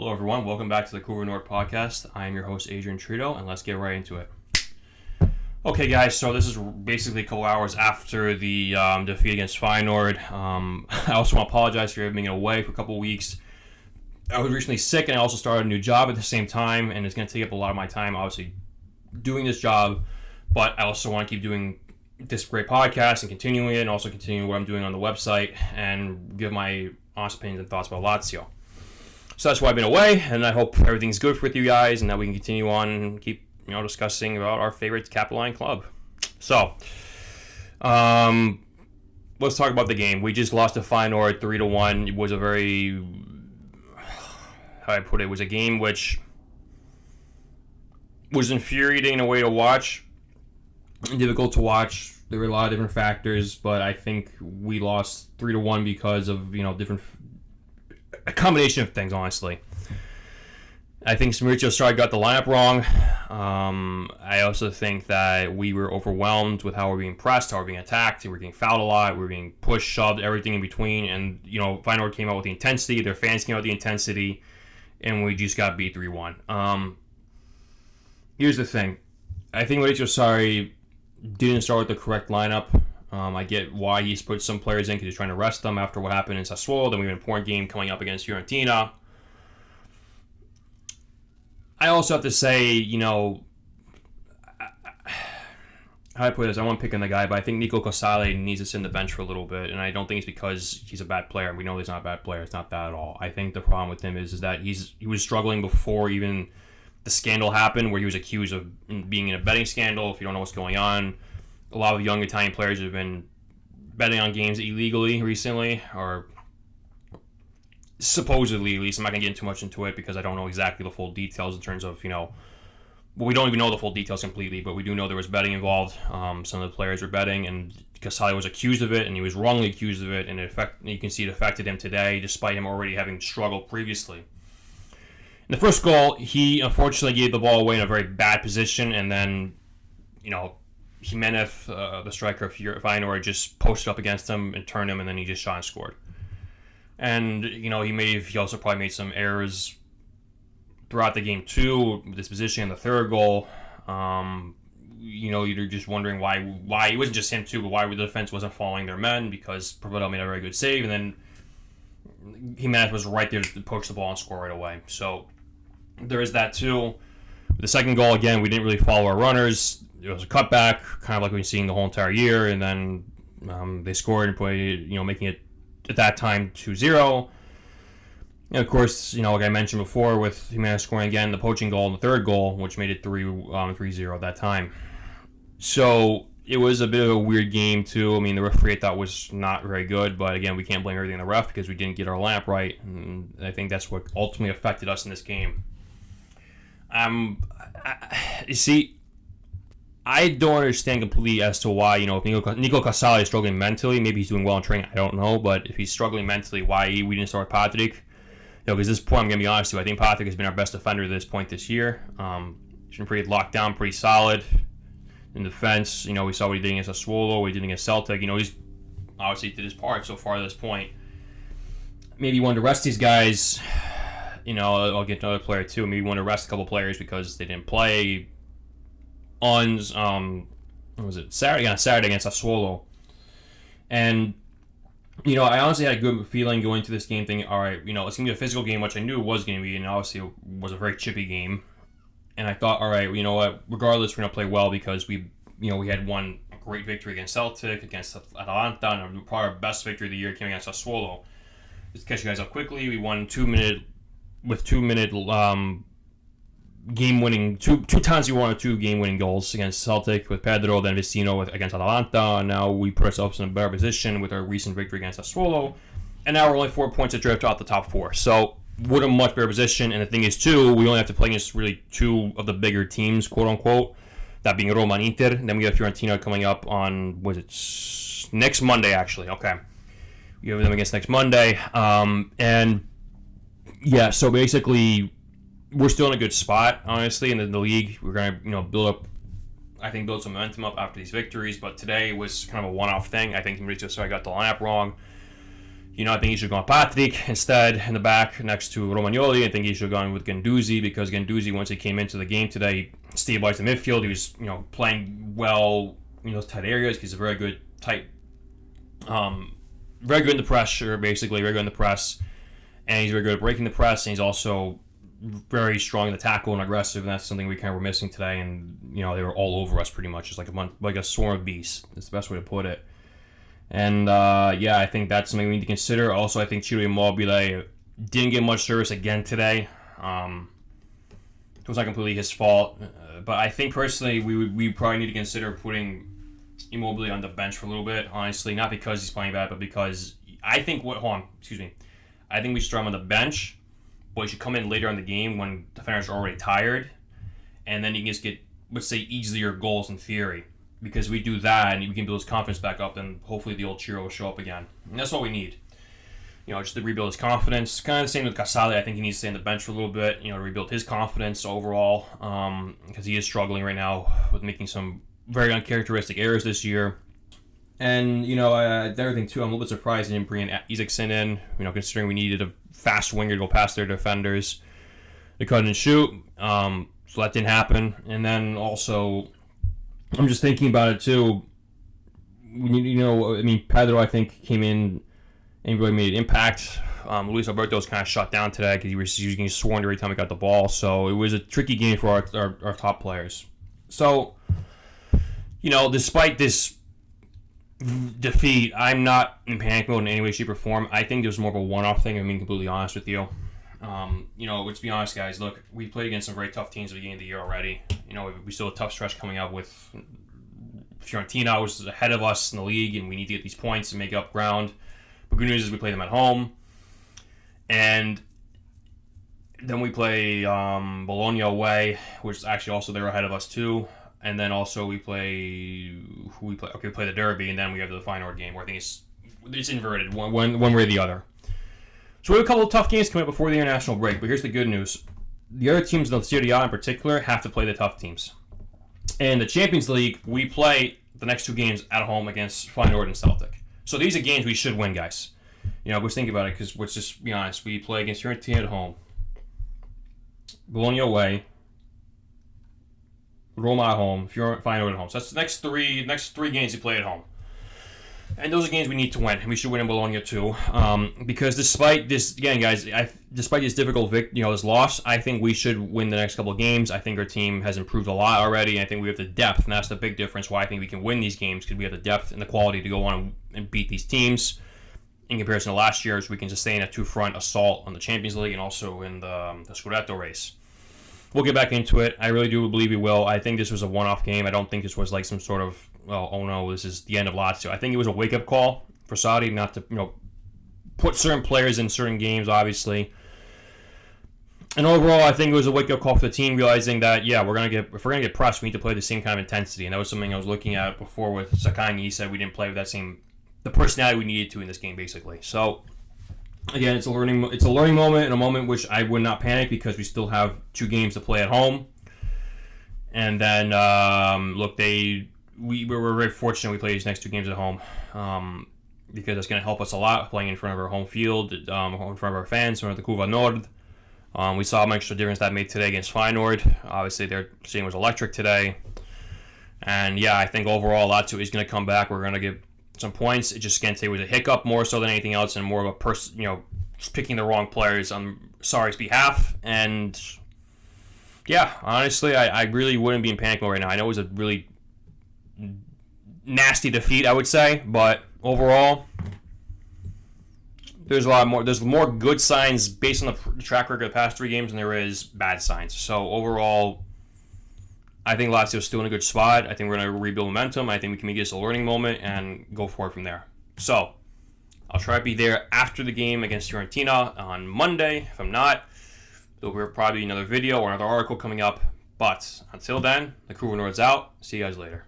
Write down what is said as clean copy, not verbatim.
Hello, everyone. Welcome back to the Feyenoord Podcast. I am your host, Adrian Trito, and let's get right into it. Okay, guys, so this is basically a couple hours after the defeat against Feyenoord. I also want to apologize for being away for a couple weeks. I was recently sick, and I also started a new job at the same time, and it's going to take up a lot of my time, obviously, doing this job. But I also want to keep doing this great podcast and continuing it, and also continuing what I'm doing on the website and give my honest opinions and thoughts about Lazio. So that's why I've been away, and I hope everything's good with you guys and that we can continue on and keep discussing about our favorite Capital Line club. So, let's talk about the game. We just lost to Feyenoord 3-1. It was a very, how I put it, was a game which was infuriating in a way to watch, difficult to watch. There were a lot of different factors, but I think we lost 3-1 because of a combination of things, honestly. I think Maurizio Sarri got the lineup wrong. I also think that we were overwhelmed with how we're being pressed, how we're being attacked, we were getting fouled a lot, we were being pushed, shoved, everything in between. And, Feyenoord came out with the intensity, their fans came out with the intensity, and we just got beat 3-1. Here's the thing. I think Lazio Sarri didn't start with the correct lineup. I get why he's put some players in because he's trying to rest them after what happened in Sassuolo. Then we have an important game coming up against Fiorentina. I also have to say, how I put this, I won't pick on the guy, but I think Nico Casale needs to sit on the bench for a little bit, and I don't think it's because he's a bad player. We know he's not a bad player. It's not that at all. I think the problem with him is that he was struggling before even the scandal happened, where he was accused of being in a betting scandal. If you don't know what's going on, a lot of young Italian players have been betting on games illegally recently, or supposedly, at least. I'm not going to get too much into it because I don't know exactly the full details in terms of, we don't even know the full details completely, but we do know there was betting involved. Some of the players were betting, and Casale was accused of it, and he was wrongly accused of it, and you can see it affected him today, despite him already having struggled previously. In the first goal, he unfortunately gave the ball away in a very bad position, and then, Jimenez, the striker of Feyenoord, just posted up against him and turned him, and then he just shot and scored. And, he also probably made some errors throughout the game, too, with this position in the third goal. You're just wondering why it wasn't just him, too, but why the defense wasn't following their men, because Provedel made a very good save, and then Jimenez was right there to poach the ball and score right away. So, there is that, too. The second goal, again, we didn't really follow our runners. It was a cutback, kind of like we've seen the whole entire year, and then they scored and played, making it at that time 2-0. And of course, like I mentioned before, with Jimenez scoring again, the poaching goal and the third goal, which made it 3-0 at that time. So it was a bit of a weird game too. I mean, the referee I thought was not very good, but again, we can't blame everything on the ref because we didn't get our lineup right, and I think that's what ultimately affected us in this game. You see, I don't understand completely as to why, if Nico Casale is struggling mentally, maybe he's doing well in training, I don't know, but if he's struggling mentally, why we didn't start Patrick? Because this point, I'm going to be honest with you, I think Patrick has been our best defender to this point this year. He's been pretty locked down, pretty solid in defense. We saw what he did against Sassuolo, what he did against Celtic. He's obviously did his part so far at this point. Maybe he wanted to rest these guys. I'll get to another player too. Maybe he wanted to rest a couple players because they didn't play on Saturday against Sassuolo. And I honestly had a good feeling going to this game thinking, all right, it's going to be a physical game, which I knew it was going to be, and obviously it was a very chippy game. And I thought, all right, what, regardless, we're going to play well because we had won a great victory against Celtic, against Atalanta, and probably our best victory of the year came against Sassuolo. Just to catch you guys up quickly, we won 2 minute game-winning, two times we won 2 game-winning goals against Celtic with Pedro, then Vecino against Atalanta, and now we put ourselves in a better position with our recent victory against Sassuolo, and now we're only 4 points adrift out the top 4. So we're in a much better position, and the thing is, too, we only have to play against really 2 of the bigger teams, quote-unquote, that being Roma and Inter, and then we have Fiorentina coming up on, next Monday, actually, okay. We have them against next Monday, and yeah, so basically, we're still in a good spot, honestly, in the league. We're going to, build some momentum up after these victories, but today was kind of a one-off thing. I think Maurizio Sarri got the lineup wrong. I think he should have gone Patrick instead in the back next to Romagnoli. I think he should have gone with Guendouzi because Guendouzi, once he came into the game today, stabilized the midfield. He was, playing well, those tight areas. He's a very good very good in the pressure, basically, very good in the press. And he's very good at breaking the press, and he's also very strong in the tackle and aggressive, and that's something we kind of were missing today. And, they were all over us pretty much. It's like a swarm of beasts. That's the best way to put it. And, I think that's something we need to consider. Also, I think Ciro Immobile didn't get much service again today. It was not completely his fault. But I think, personally, we probably need to consider putting Immobile on the bench for a little bit, honestly. Not because he's playing bad, but because I think I think we should start him on the bench, but he should come in later in the game when defenders are already tired, and then he can just get, let's say, easier goals in theory. Because we do that and we can build his confidence back up, then hopefully the old Chiro will show up again. And that's what we need. Just to rebuild his confidence. Kind of the same with Casale. I think he needs to stay on the bench for a little bit, to rebuild his confidence overall. Because he is struggling right now with making some very uncharacteristic errors this year. And, the other thing too, I'm a little bit surprised they didn't bring Isaacson in, considering we needed a fast winger to go past their defenders. They couldn't shoot. So that didn't happen. And then also, I'm just thinking about it too. Pedro, I think, came in and really made an impact. Luis Alberto was kind of shut down today because he was getting swarmed every time he got the ball. So it was a tricky game for our top players. So, despite this defeat, I'm not in panic mode in any way, shape, or form. I think it was more of a one-off thing, if I'm being completely honest with you. Let's be honest, guys. Look, we played against some very tough teams at the beginning of the year already. We still have a tough stretch coming up with Fiorentina, which is ahead of us in the league, and we need to get these points and make up ground. But good news is we play them at home. And then we play Bologna away, which is actually also they're ahead of us too. And then also we play we play the Derby, and then we have the Feyenoord game where I think it's inverted one way or the other. So we have a couple of tough games coming up before the international break, but here's the good news. The other teams in the Serie A in particular have to play the tough teams. In the Champions League, we play the next two games at home against Feyenoord and Celtic. So these are games we should win, guys. Let's think about it, because let's just be honest. We play against Fiorentina at home, Bologna away, Roma at home, Feyenoord at home. So that's the next three games we play at home. And those are games we need to win, and we should win in Bologna too. Because despite this, again, guys, despite this difficult this loss, I think we should win the next couple of games. I think our team has improved a lot already, and I think we have the depth, and that's the big difference. Why I think we can win these games, because we have the depth and the quality to go on and beat these teams. In comparison to last year, so we can sustain a two-front assault on the Champions League and also in the Scudetto race. We'll get back into it. I really do believe we will. I think this was a one-off game. I don't think this was like some sort of, oh no, this is the end of Lazio. I think it was a wake-up call for Sarri not to, put certain players in certain games, obviously. And overall, I think it was a wake-up call for the team, realizing that, if we're gonna get pressed, we need to play the same kind of intensity. And that was something I was looking at before with Sakani. He said we didn't play with the personality we needed to in this game, basically. So, again, it's a learning moment, and a moment which I would not panic, because we still have two games to play at home. And then, we were very fortunate we played these next two games at home, because that's going to help us a lot, playing in front of our home field, in front of our fans, in front of the Curva Nord. We saw how much extra difference that made today against Feyenoord. Obviously, their stadium was electric today. And, I think overall, Lazio is going to come back. We're going to get some points. It just Gente was a hiccup more so than anything else, and more of a just picking the wrong players on Sarri's behalf. And honestly, I really wouldn't be in panic mode right now. I know it was a really nasty defeat, I would say, but overall, there's more good signs based on the track record of the past three games than there is bad signs. So overall, I think Lazio's still in a good spot. I think we're going to rebuild momentum. I think we can make this a learning moment and go forward from there. So, I'll try to be there after the game against Fiorentina on Monday. If I'm not, there'll be probably another video or another article coming up. But until then, the Curva Nord's out. See you guys later.